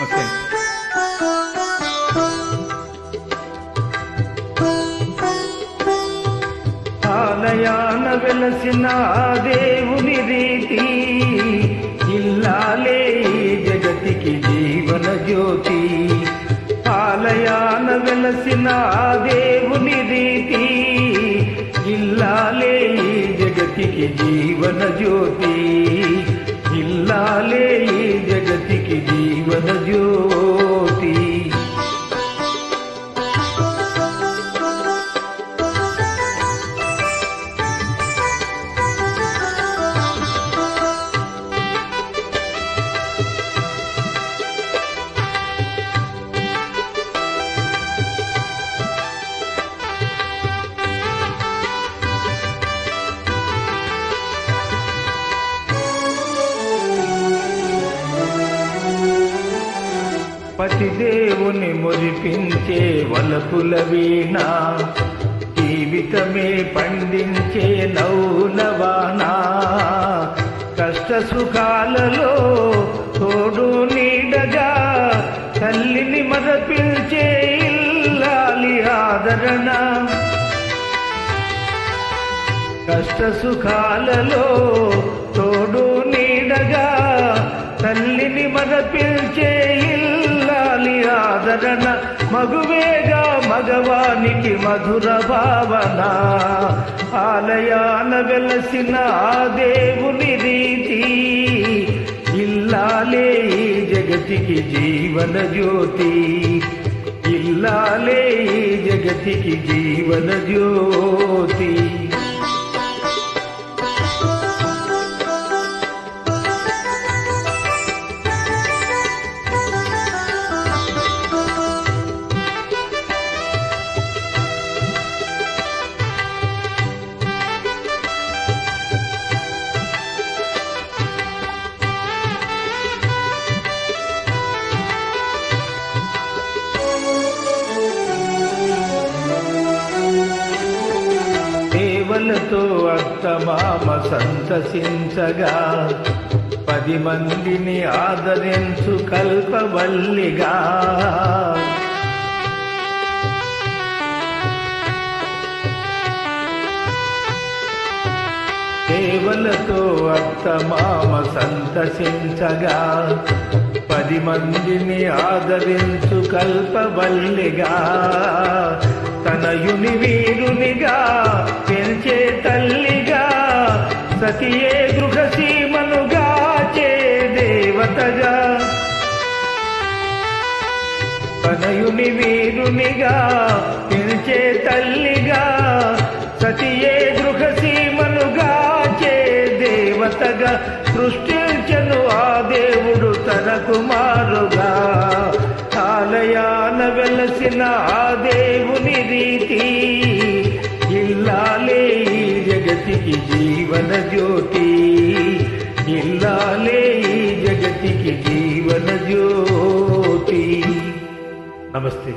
Okay. ఆలయాన వెలసిన దేవుని రీతి ఇల్లాలే జగతికి జీవన జ్యోతి. ఆలయాన వెలసిన దేవుని రీతి ఇల్లాలే జగతికి జీవన జ్యోతి. ఇల్లాలే జగతికి జీవన జ్యోతి. పతిదేవుని మురిపించే వలపుల వీణ, జీవితమే పండించే నౌలవాన. కష్ట సుఖాలలో తోడు నీడగా తల్లిని మరపించే ఇల్లాలి ఆదరణ. కష్ట సుఖాలలో తోడు నీడగా తల్లిని మరపించే ఇల్లాలి ఆదరణ. మగువేగా మగవానికి మధుర భావన. ఆలయాన వెలసిన ఆ దేవుని రీతి ఇల్లాలే జగతికి జీవన జ్యోతి. ఇల్లాలే జగతికి జీవన జ్యోతి. సేవలతో అత్తమామ సంతసించగా 10 మందిని ఆదరించు కల్పవల్లిగా. సేవలతో అత్తమామ సంతసించగా 10 మందిని ఆదరించు కల్పవల్లిగా. తనయుని వీరునిగా పెంచే తల్లిగా, సతియే గృహసీమనుగా చే దేవతగా. తనయుని వీరునిగా పెంచే తల్లిగా, సతియే గృహసీమనుగా చే దేవతగా. సృష్టించను ఆ దేవుడు తన కుమారుగా. ఆలయాన వెలసిన ఆ దేవుని రీతి ఇల్లాలే జగతికి జీవన జ్యోతి. ఇల్లాలే జగతికి జీవన జ్యోతి. నమస్తే.